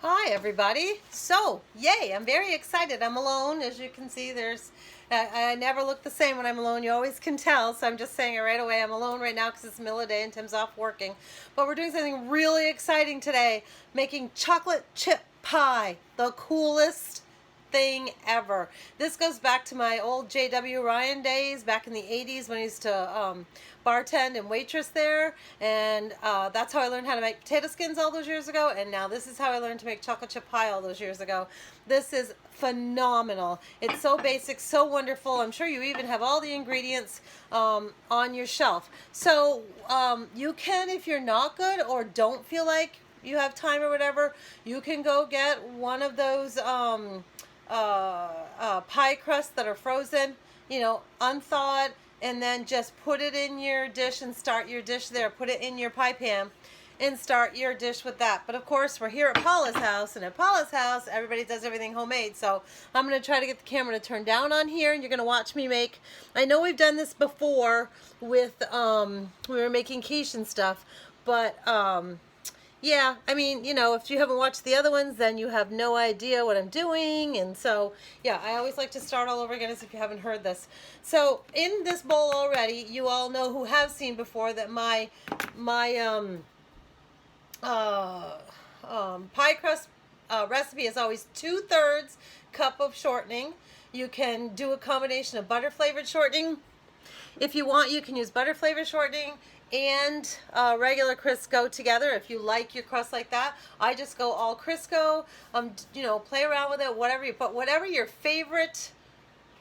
Hi everybody. So, yay, I'm very excited. I'm alone. As you can see, I never look the same when I'm alone. You always can tell, so I'm just saying it right away. I'm alone right now because it's the middle of the day and Tim's off working. But we're doing something really exciting today, making chocolate chip pie, the coolest thing ever. This goes back to my old J.W. Ryan days back in the 80s when I used to bartend and waitress there, and that's how I learned how to make potato skins all those years ago, and now this is how I learned to make chocolate chip pie all those years ago. This is phenomenal. It's so basic, so wonderful. I'm sure you even have all the ingredients on your shelf. So you can, if you're not good or don't feel like you have time or whatever, you can go get one of those pie crusts that are frozen, unthawed, and then just put it in your dish and start your dish there. Put it in your pie pan and start your dish with that. But of course, we're here at Paula's house, and at Paula's house, everybody does everything homemade. So I'm going to try to get the camera to turn down on here, and you're going to watch me make. I know we've done this before with, we were making quiche and stuff, but yeah, I mean, if you haven't watched the other ones, then you have no idea what I'm doing. And so, yeah, I always like to start all over again as if you haven't heard this. So in this bowl already, you all know who have seen before that my pie crust recipe is always 2/3 cup of shortening. You can do a combination of butter flavored shortening. If you want, you can use butter flavored shortening and regular Crisco together if you like your crust like that. I just go all Crisco. Play around with it, whatever you put, whatever your favorite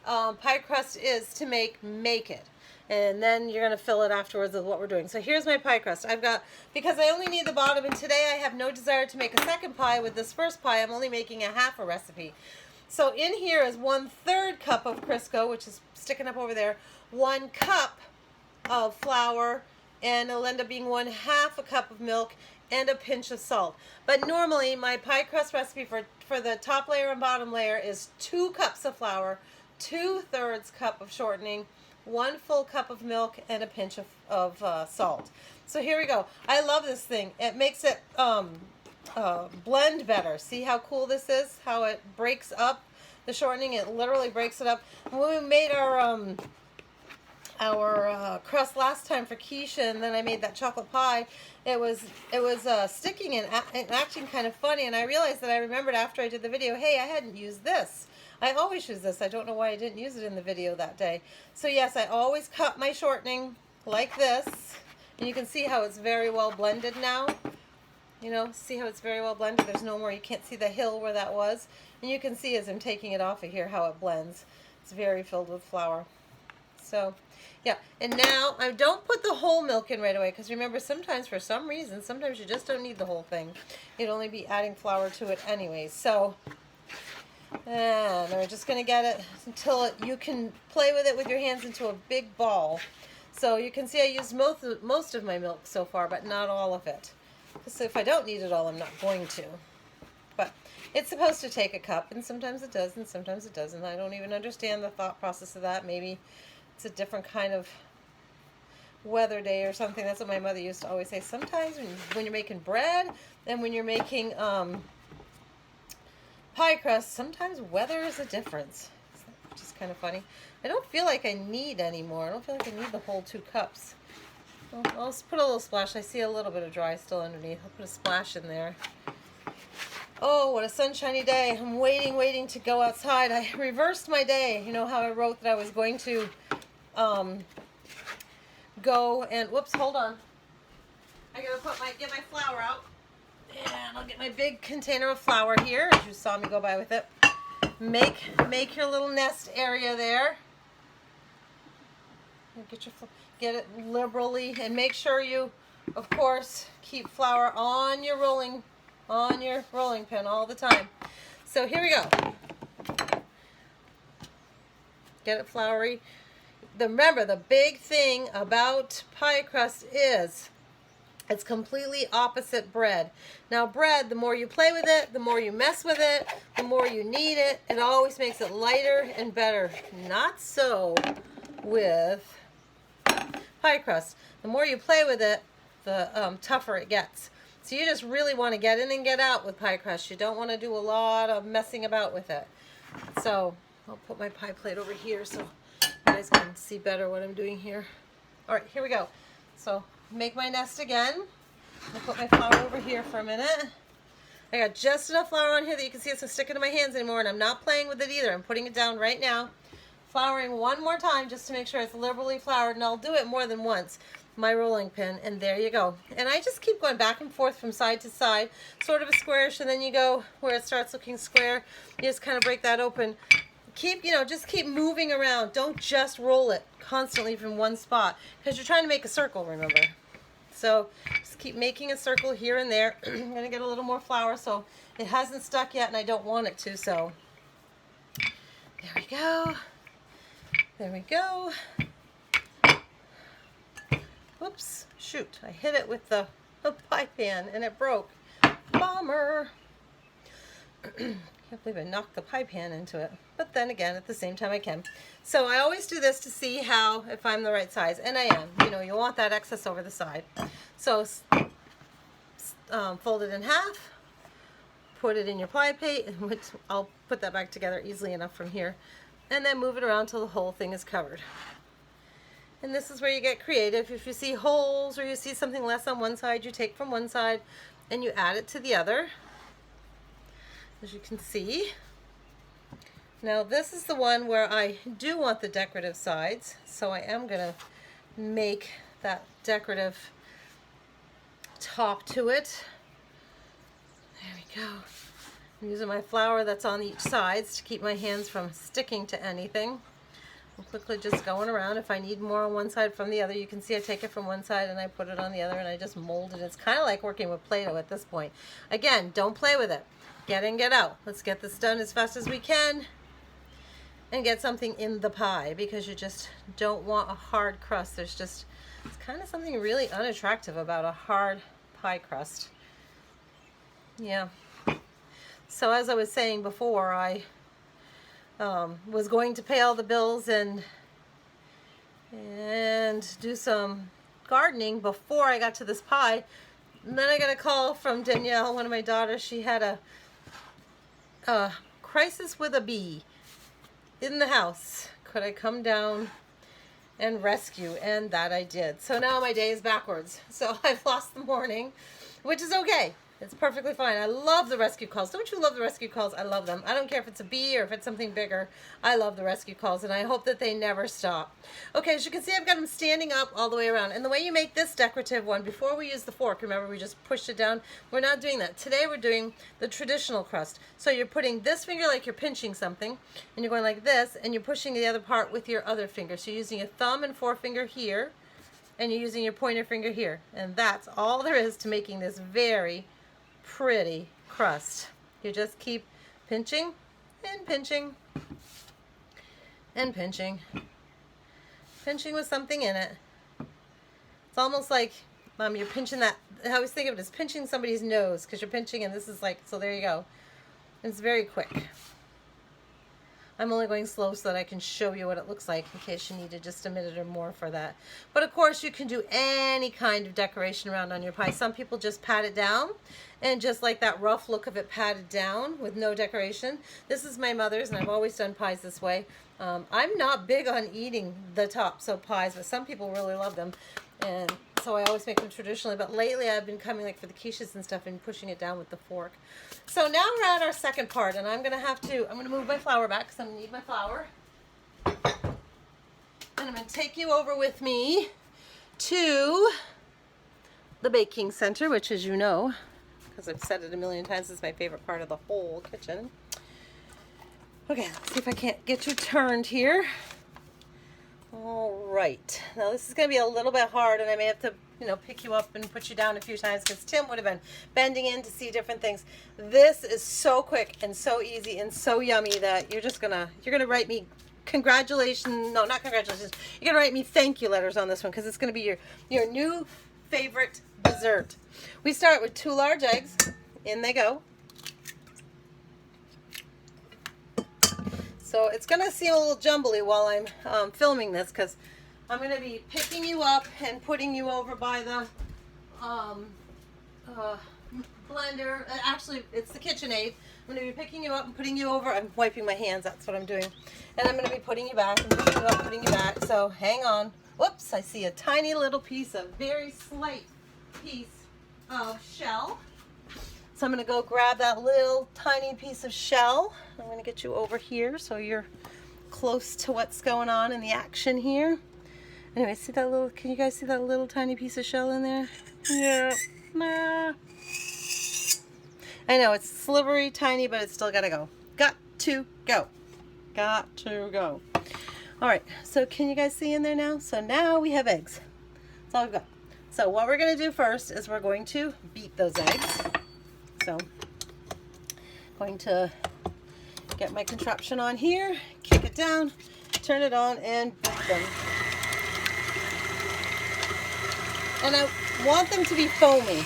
pie crust is to make it. And then you're going to fill it afterwards with what we're doing. So here's my pie crust. Because I only need the bottom, and today I have no desire to make a second pie with this first pie. I'm only making a half a recipe. So in here is 1/3 cup of Crisco, which is sticking up over there, 1 cup of flour, and it'll end up being 1/2 a cup of milk and a pinch of salt. But normally my pie crust recipe for the top layer and bottom layer is 2 cups of flour, 2/3 cup of shortening, 1 full cup of milk, and a pinch of salt. So here we go. I love this thing. It makes it blend better. See how cool this is? How it breaks up the shortening. It literally breaks it up. When we made our crust last time for quiche, and then I made that chocolate pie, it was sticking and acting kind of funny, and I realized that I remembered after I did the video, hey, I hadn't used this. I always use this. I don't know why I didn't use it in the video that day. So yes, I always cut my shortening like this, and you can see how it's very well blended now. See how it's very well blended? There's no more, you can't see the hill where that was, and you can see as I'm taking it off of here how it blends. It's very filled with flour. So, yeah, and now I don't put the whole milk in right away, because remember, sometimes for some reason, sometimes you just don't need the whole thing. You'd only be adding flour to it anyway. So, and we're just going to get it until you can play with it with your hands into a big ball. So you can see I used most of my milk so far, but not all of it. So if I don't need it all, I'm not going to. But it's supposed to take a cup, and sometimes it does, and sometimes it doesn't. I don't even understand the thought process of that. Maybe it's a different kind of weather day or something. That's what my mother used to always say. Sometimes when you're making bread and when you're making pie crust, sometimes weather is a difference, which is kind of funny. I don't feel like I need any more. I don't feel like I need the whole 2 cups. I'll just put a little splash. I see a little bit of dry still underneath. I'll put a splash in there. Oh, what a sunshiny day. I'm waiting to go outside. I reversed my day. You know how I wrote that I was going to go and, whoops, hold on. I gotta get my flour out. And I'll get my big container of flour here, as you saw me go by with it. Make your little nest area there. Get it liberally, and make sure you, of course, keep flour on your rolling pin all the time. So here we go. Get it floury. Remember, the big thing about pie crust is it's completely opposite bread. Now bread, the more you play with it, the more you mess with it, the more you knead it, it always makes it lighter and better. Not so with pie crust. The more you play with it, the tougher it gets. So you just really want to get in and get out with pie crust. You don't want to do a lot of messing about with it. So I'll put my pie plate over here so you guys can see better what I'm doing here. All right, here we go. So make my nest again. I'll put my flour over here for a minute. I got just enough flour on here that you can see it's not sticking to my hands anymore, and I'm not playing with it either. I'm putting it down right now. Flouring one more time just to make sure it's liberally floured, and I'll do it more than once. My rolling pin, and there you go. And I just keep going back and forth from side to side, sort of a squarish, and then you go where it starts looking square. You just kind of break that open. Keep, just keep moving around. Don't just roll it constantly from one spot, because you're trying to make a circle, remember. So just keep making a circle here and there. I'm going to get a little more flour so it hasn't stuck yet, and I don't want it to. So there we go. There we go. Whoops, shoot, I hit it with the pie pan and it broke. Bummer. Can't believe I knocked the pie pan into it. But then again, at the same time I can. So I always do this to see if I'm the right size, and I am. You want that excess over the side. So fold it in half, put it in your pie plate, which I'll put that back together easily enough from here, and then move it around till the whole thing is covered. And this is where you get creative. If you see holes or you see something less on one side, you take from one side and you add it to the other, as you can see. Now this is the one where I do want the decorative sides, so I am going to make that decorative top to it. There we go. I'm using my flour that's on each sides to keep my hands from sticking to anything. I'm quickly just going around. If I need more on one side from the other, you can see I take it from one side and I put it on the other, and I just mold it. It's kind of like working with Play-Doh at this point. Again, don't play with it. Get in, get out. Let's get this done as fast as we can and get something in the pie, because you just don't want a hard crust. It's kind of something really unattractive about a hard pie crust. Yeah. So as I was saying before, I was going to pay all the bills and do some gardening before I got to this pie. And then I got a call from Danielle, one of my daughters. She had a crisis with a bee in the house. Could I come down and rescue? And that I did. So now my day is backwards. So I've lost the morning, which is okay. It's perfectly fine. I love the rescue calls. Don't you love the rescue calls? I love them. I don't care if it's a bee or if it's something bigger. I love the rescue calls, and I hope that they never stop. Okay, as you can see, I've got them standing up all the way around. And the way you make this decorative one, before we use the fork, remember we just pushed it down? We're not doing that. Today we're doing the traditional crust. So you're putting this finger like you're pinching something, and you're going like this, and you're pushing the other part with your other finger. So you're using your thumb and forefinger here, and you're using your pointer finger here. And that's all there is to making this very pretty crust. You just keep pinching and pinching and pinching. Pinching with something in it. It's almost like you're pinching that. I always think of it as pinching somebody's nose, because you're pinching, and this is like, so there you go. It's very quick. I'm only going slow so that I can show you what it looks like in case you needed just a minute or more for that. But of course you can do any kind of decoration around on your pie. Some people just pat it down and just like that rough look of it patted down with no decoration. This is my mother's, and I've always done pies this way. I'm not big on eating the tops of pies, but some people really love them. And so I always make them traditionally, but lately I've been coming like for the quiches and stuff and pushing it down with the fork. So now we're at our second part, and I'm going to move my flour back because I'm going to need my flour. And I'm going to take you over with me to the baking center, which, as you know, because I've said it a million times, is my favorite part of the whole kitchen. Okay, let's see if I can't get you turned here. All right, now this is going to be a little bit hard, and I may have to, pick you up and put you down a few times, because Tim would have been bending in to see different things. This is so quick and so easy and so yummy that you're gonna write me congratulations. No, not congratulations. You're gonna write me thank you letters on this one, because it's gonna be your new favorite dessert. We start with 2 large eggs. In they go. So it's going to seem a little jumbly while I'm filming this, because I'm going to be picking you up and putting you over by the blender. Actually, it's the KitchenAid. I'm going to be picking you up and putting you over. I'm wiping my hands. That's what I'm doing. And I'm going to be putting you back and picking you up, putting you back. So hang on. Whoops, I see a tiny little piece, a very slight piece of shell. So I'm going to go grab that little tiny piece of shell. I'm going to get you over here so you're close to what's going on in the action here. Anyway, see that little, can you guys see that little tiny piece of shell in there? Yeah. Nah. I know, it's slivery, tiny, but it's still got to go. Got to go. Got to go. All right, so can you guys see in there now? So now we have eggs. That's all we've got. So what we're going to do first is we're going to beat those eggs. So going to get my contraption on here, kick it down, turn it on, and beat them. And I want them to be foamy.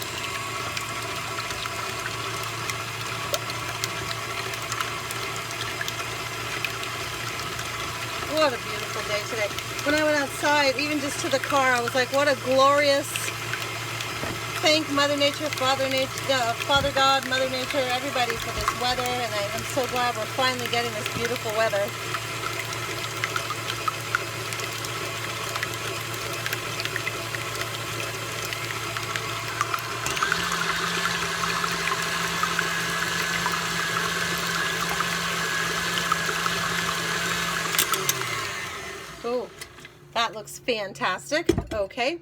What a beautiful day today. When I went outside, even just to the car, I was like, what a glorious, thank Mother Nature, Father God, Mother Nature, everybody for this weather, and I'm so glad we're finally getting this beautiful weather. Oh, that looks fantastic. Okay,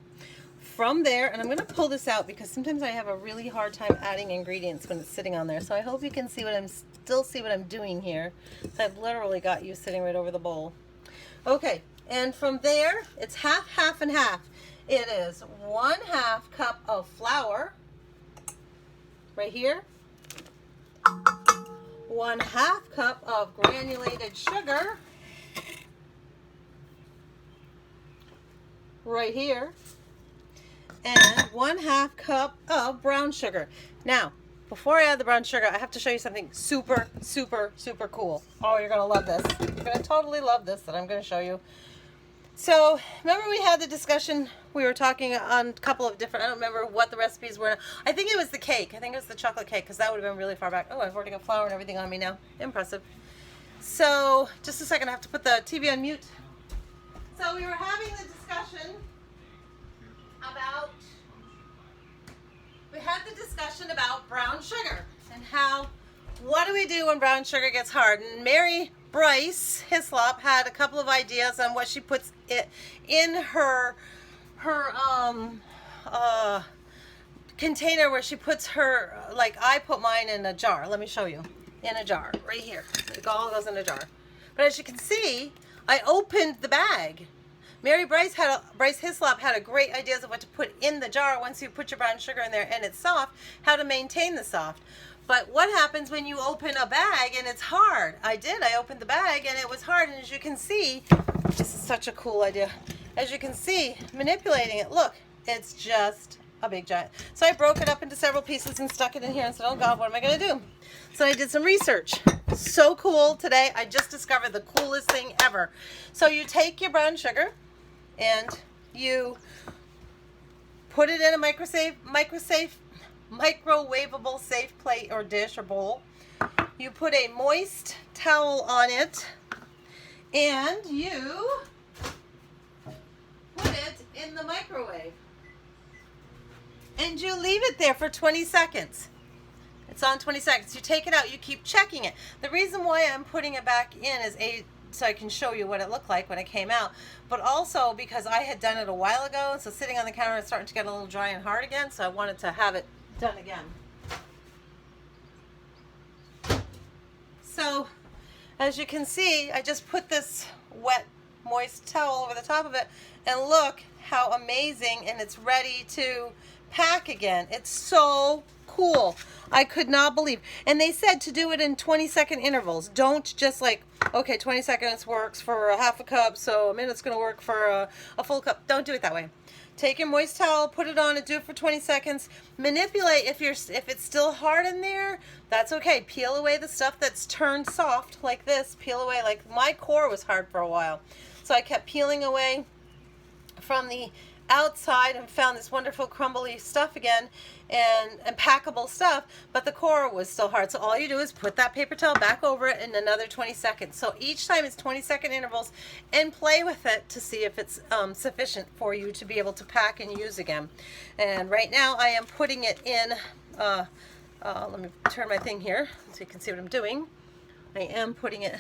from there, and I'm going to pull this out because sometimes I have a really hard time adding ingredients when it's sitting on there. So I hope you can see what I'm doing here. I've literally got you sitting right over the bowl. Okay, and from there, it's half, half, and half. It is 1/2 cup of flour right here. 1/2 cup of granulated sugar right here, and 1/2 cup of brown sugar. Now, before I add the brown sugar, I have to show you something super, super, super cool. Oh, you're gonna love this. You're gonna totally love this that I'm gonna show you. So, remember we had the discussion, we were talking on a couple of different, I don't remember what the recipes were. I think it was the cake. I think it was the chocolate cake, because that would have been really far back. Oh, I've already got flour and everything on me now. Impressive. So, just a second, I have to put the TV on mute. So we were having the discussion about brown sugar and what do we do when brown sugar gets hard? And Mary Bryce Hislop had a couple of ideas on what she puts it in her container where she puts her, like I put mine in a jar. Let me show you. In a jar, right here. It all goes in a jar. But as you can see, I opened the bag. Mary Bryce Hislop had a great ideas of what to put in the jar once you put your brown sugar in there and it's soft, how to maintain the soft. But what happens when you open a bag and it's hard? I opened the bag and it was hard, and as you can see, this is such a cool idea. As you can see, manipulating it, look, it's just a big giant. So I broke it up into several pieces and stuck it in here and said, oh God, what am I gonna do? So I did some research. So cool today. I just discovered the coolest thing ever. So you take your brown sugar and you put it in a microwavable safe plate or dish or bowl. You put a moist towel on it and you put it in the microwave. And you leave it there for 20 seconds. It's on 20 seconds. You take it out, you keep checking it. The reason why I'm putting it back in is so I can show you what it looked like when it came out, but also because I had done it a while ago, and so sitting on the counter it's starting to get a little dry and hard again, so I wanted to have it done again. So as you can see, I just put this wet, moist towel over the top of it, and look how amazing, and it's ready to pack again. It's so cool. I could not believe. And they said to do it in 20-second intervals. Don't just like, okay, 20 seconds works for a half a cup, so a minute's going to work for a full cup. Don't do it that way. Take your moist towel, put it on, and do it for 20 seconds. Manipulate. If it's still hard in there, that's okay. Peel away the stuff that's turned soft like this. Peel away. Like my core was hard for a while, so I kept peeling away from the outside and found this wonderful crumbly stuff again and packable stuff, but the core was still hard. So all you do is put that paper towel back over it in another 20 seconds. So each time it's 20-second intervals, and play with it to see if it's sufficient for you to be able to pack and use again. And right now I am putting it in, let me turn my thing here so you can see what I'm doing. I am putting it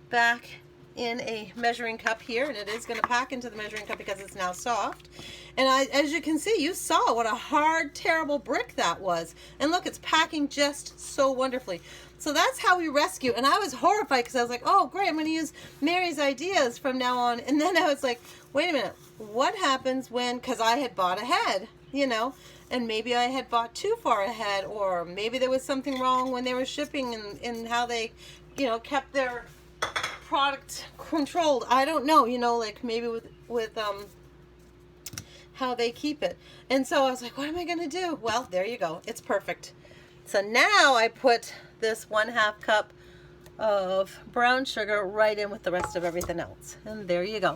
back in a measuring cup here, and it is going to pack into the measuring cup because it's now soft. And as you can see, you saw what a hard, terrible brick that was. And look, it's packing just so wonderfully. So that's how we rescue. And I was horrified because I was like, oh great, I'm going to use Mary's ideas from now on. And then I was like, wait a minute, what happens when, because I had bought ahead, you know, and maybe I had bought too far ahead, or maybe there was something wrong when they were shipping and how they, you know, kept their product controlled. I don't know, you know, like maybe with how they keep it. And so I was like, what am I going to do? Well, there you go. It's perfect. So now I put this 1/2 cup of brown sugar right in with the rest of everything else. And there you go.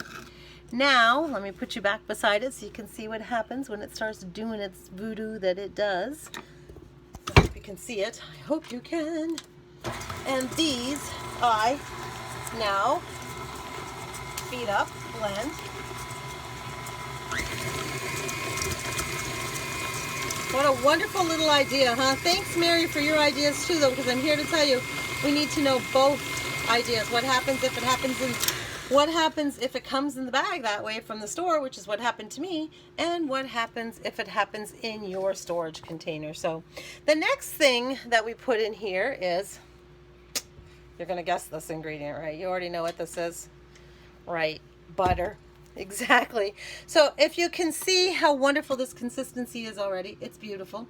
Now, let me put you back beside it so you can see what happens when it starts doing its voodoo that it does. I hope you can see it. I hope you can. And these I now beat up, blend. What a wonderful little idea, huh? Thanks, Mary, for your ideas too, though, because I'm here to tell you we need to know both ideas. What happens if it happens in, what happens if it comes in the bag that way from the store, which is what happened to me, and what happens if it happens in your storage container. So the next thing that we put in here is, you're going to guess this ingredient, right? You already know what this is, right? Butter. Exactly. So if you can see how wonderful this consistency is already, it's beautiful.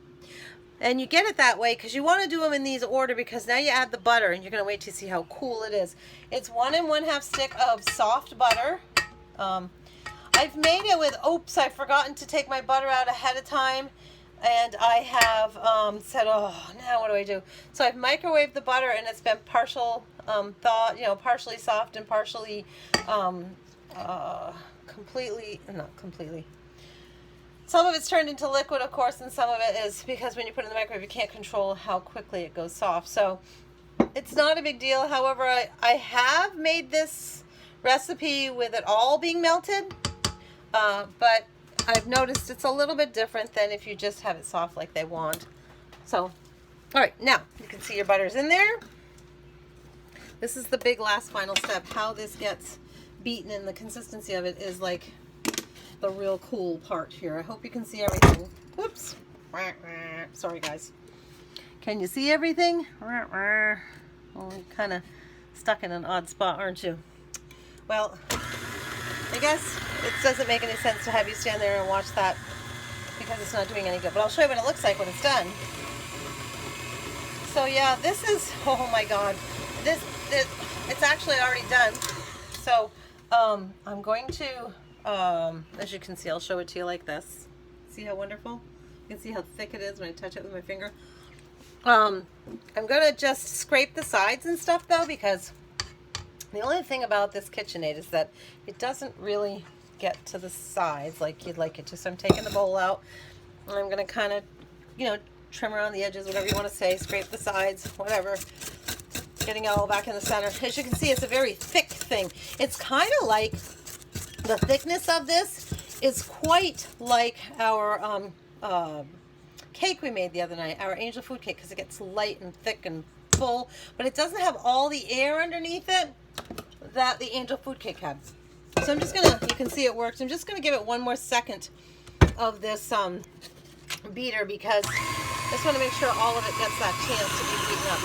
And you get it that way because you want to do them in these order, because now you add the butter and you're going to wait to see how cool it is. It's 1 1/2 stick of soft butter. I've made it with, oops, I've forgotten to take my butter out ahead of time. And I have said, oh, now what do I do? So I've microwaved the butter, and it's been partial thawed, you know, partially soft and partially completely, not completely. Some of it's turned into liquid, of course, and some of it is because when you put it in the microwave, you can't control how quickly it goes soft. So it's not a big deal. However, I have made this recipe with it all being melted, but I've noticed it's a little bit different than if you just have it soft like they want. So, all right, now you can see your butter's in there. This is the big last final step. How this gets beaten and the consistency of it is like the real cool part here. I hope you can see everything. Whoops. Sorry, guys. Can you see everything? Well, you're kind of stuck in an odd spot, aren't you? Well, I guess it doesn't make any sense to have you stand there and watch that because it's not doing any good. But I'll show you what it looks like when it's done. So yeah, this is, oh my God, it's actually already done. So I'm going to, as you can see, I'll show it to you like this. See how wonderful? You can see how thick it is when I touch it with my finger. I'm going to just scrape the sides and stuff though, because the only thing about this KitchenAid is that it doesn't really get to the sides like you'd like it to. So I'm taking the bowl out, and I'm going to kind of, you know, trim around the edges, whatever you want to say, scrape the sides, whatever. Getting it all back in the center. As you can see, it's a very thick thing. It's kind of like, the thickness of this is quite like our cake we made the other night, our angel food cake, because it gets light and thick and full, but it doesn't have all the air underneath it that the angel food cake had. So I'm just gonna, you can see it works. I'm just gonna give it one more second of this beater, because I just want to make sure all of it gets that chance to be beaten up.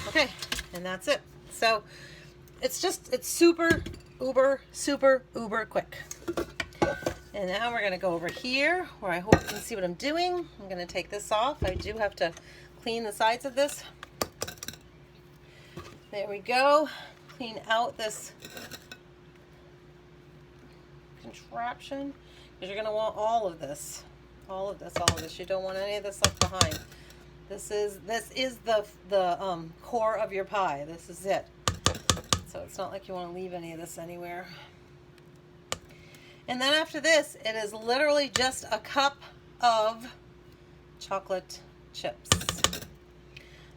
Okay, and that's it. So it's super uber quick. And now we're going to go over here where I hope you can see what I'm doing. I'm going to take this off. I do have to clean the sides of this. There we go. Clean out this contraption, because you're going to want all of this. All of this. You don't want any of this left behind. This is the core of your pie. This is it. So it's not like you want to leave any of this anywhere. And then after this, it is literally just a cup of chocolate chips.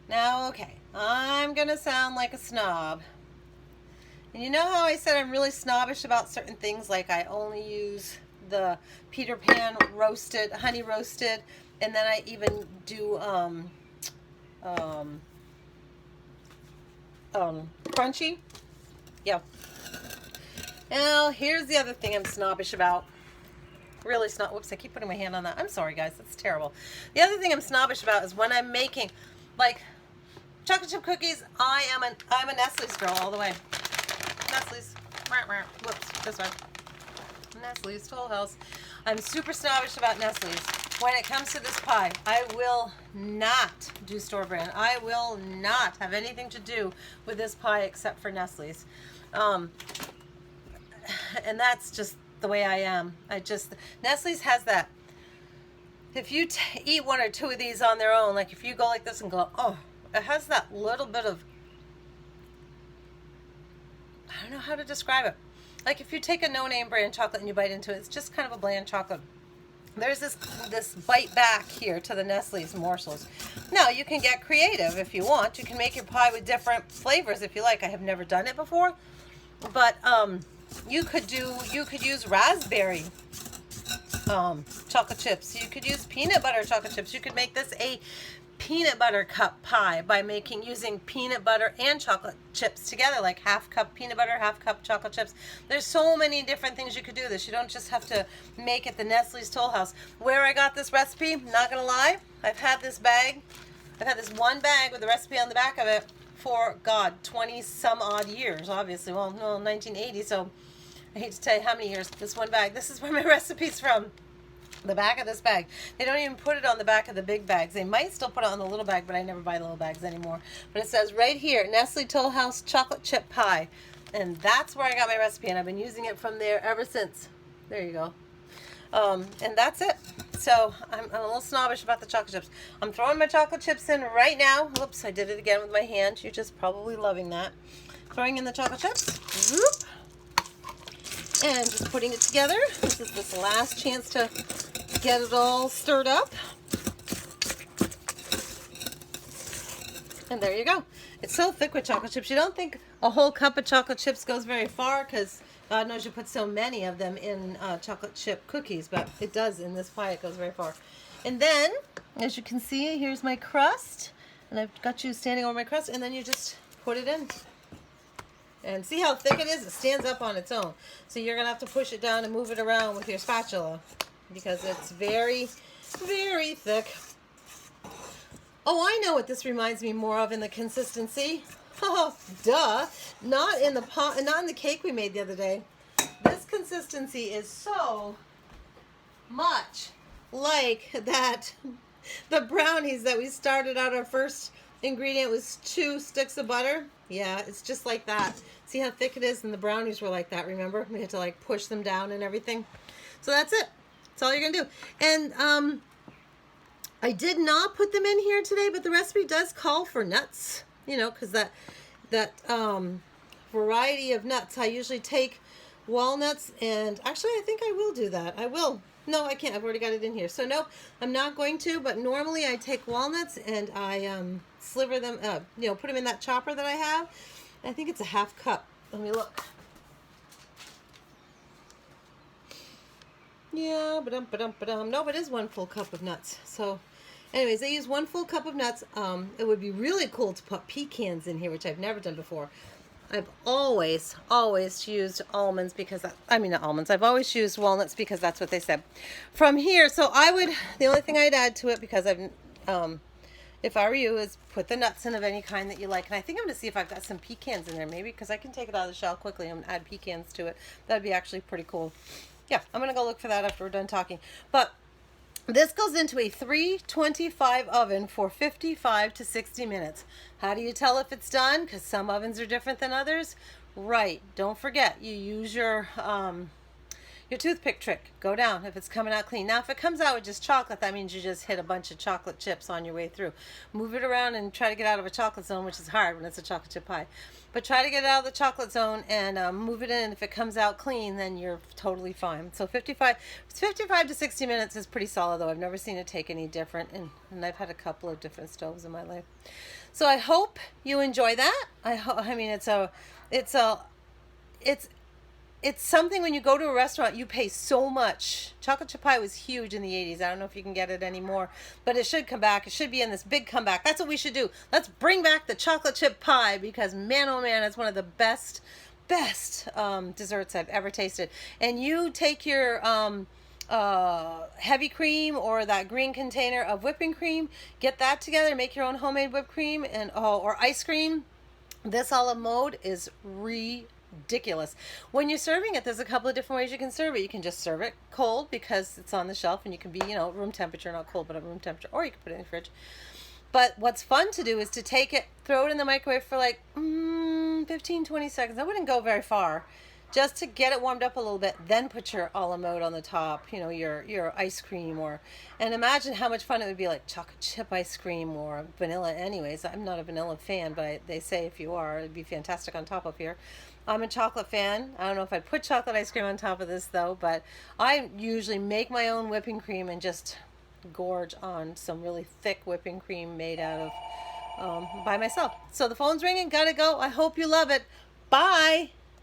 Now, okay, I'm gonna sound like a snob. And you know how I said I'm really snobbish about certain things, like I only use the Peter Pan roasted, honey roasted, and then I even do crunchy. Yeah. Now, here's the other thing I'm snobbish about. Really snob. Whoops, I keep putting my hand on that. I'm sorry, guys. That's terrible. The other thing I'm snobbish about is when I'm making, like, chocolate chip cookies. I'm a Nestles girl all the way. Nestles. Whoops, this one. Nestles, Toll House. I'm super snobbish about Nestles. When it comes to this pie, I will not do store brand. I will not have anything to do with this pie except for Nestles. And that's just the way I am. Nestles has that. If you eat one or two of these on their own, like if you go like this and go, oh, it has that little bit of, I don't know how to describe it. Like if you take a no-name brand chocolate and you bite into it, it's just kind of a bland chocolate. There's this bite back here to the Nestles morsels. Now, you can get creative if you want. You can make your pie with different flavors if you like. I have never done it before, but you could use raspberry chocolate chips. You could use peanut butter chocolate chips. You could make this a peanut butter cup pie by using peanut butter and chocolate chips together, like half cup peanut butter, half cup chocolate chips. There's so many different things you could do this. You don't just have to make it the Nestles Toll House. Where I got this recipe, not gonna lie, I've had this one bag with the recipe on the back of it for, God, 20 some odd years, obviously. Well, no, 1980, so I hate to tell you how many years. This one bag, this is where my recipe's from. The back of this bag. They don't even put it on the back of the big bags. They might still put it on the little bag, but I never buy the little bags anymore. But it says right here, Nestle Toll House chocolate chip pie. And that's where I got my recipe, and I've been using it from there ever since. There you go. And that's it. So I'm a little snobbish about the chocolate chips. I'm throwing my chocolate chips in right now. Whoops, I did it again with my hand. You're just probably loving that. Throwing in the chocolate chips. Whoop. And just putting it together. This is this last chance to get it all stirred up. And there you go. It's so thick with chocolate chips. You don't think a whole cup of chocolate chips goes very far, because God knows you put so many of them in chocolate chip cookies, but it does in this pie. It goes very far. And then, as you can see, here's my crust. And I've got you standing over my crust, and then you just put it in. And see how thick it is? It stands up on its own. So you're going to have to push it down and move it around with your spatula, because it's very, very thick. Oh, I know what this reminds me more of in the consistency. Oh, duh. Not in the pot, not in the cake we made the other day. This consistency is so much like that. The brownies that we started out, our first ingredient was 2 sticks of butter. Yeah, it's just like that. See how thick it is? And the brownies were like that, remember? We had to like push them down and everything. So that's it. That's all you're going to do. And I did not put them in here today, but the recipe does call for nuts. You know, because that variety of nuts. I usually take walnuts, and actually I think I will do that. I will. No, I can't. I've already got it in here. So no, I'm not going to, but normally I take walnuts and I sliver them, you know, put them in that chopper that I have. I think it's a half cup. Let me look. Yeah, no, but it is 1 full cup of nuts. So anyways, I use 1 full cup of nuts. It would be really cool to put pecans in here, which I've never done before. I've always used almonds because, not almonds. I've always used walnuts because that's what they said. From here, so the only thing I'd add to it, because if I were you, is put the nuts in of any kind that you like. And I think I'm going to see if I've got some pecans in there, maybe, because I can take it out of the shell quickly and add pecans to it. That'd be actually pretty cool. Yeah, I'm going to go look for that after we're done talking. But this goes into a 325 oven for 55 to 60 minutes. How do you tell if it's done? Because some ovens are different than others. Right, don't forget, you use your your toothpick trick. Go down if it's coming out clean. Now, if it comes out with just chocolate, that means you just hit a bunch of chocolate chips on your way through. Move it around and try to get out of a chocolate zone, which is hard when it's a chocolate chip pie. But try to get it out of the chocolate zone and move it in. If it comes out clean, then you're totally fine. So 55 to 60 minutes is pretty solid, though. I've never seen it take any different, and I've had a couple of different stoves in my life. So I hope you enjoy that. I mean, it's something when you go to a restaurant, you pay so much. Chocolate chip pie was huge in the 80s. I don't know if you can get it anymore, but it should come back. It should be in this big comeback. That's what we should do. Let's bring back the chocolate chip pie because, man, oh man, it's one of the best desserts I've ever tasted. And you take your heavy cream or that green container of whipping cream, get that together, make your own homemade whipped cream and or ice cream. This a la mode is ridiculous. When you're serving it, there's a couple of different ways you can serve it. You can just serve it cold because it's on the shelf and you can be, room temperature, not cold, but at room temperature, or you can put it in the fridge. But what's fun to do is to take it, throw it in the microwave for like 15-20 seconds. I wouldn't go very far, just to get it warmed up a little bit. Then put your a la mode on the top, your ice cream, and imagine how much fun it would be, like chocolate chip ice cream or vanilla. Anyways, I'm not a vanilla fan, but they say if you are, it'd be fantastic on top of here. I'm a chocolate fan. I don't know if I'd put chocolate ice cream on top of this though, but I usually make my own whipping cream and just gorge on some really thick whipping cream made out of by myself. So the phone's ringing, gotta go. I hope you love it. Bye.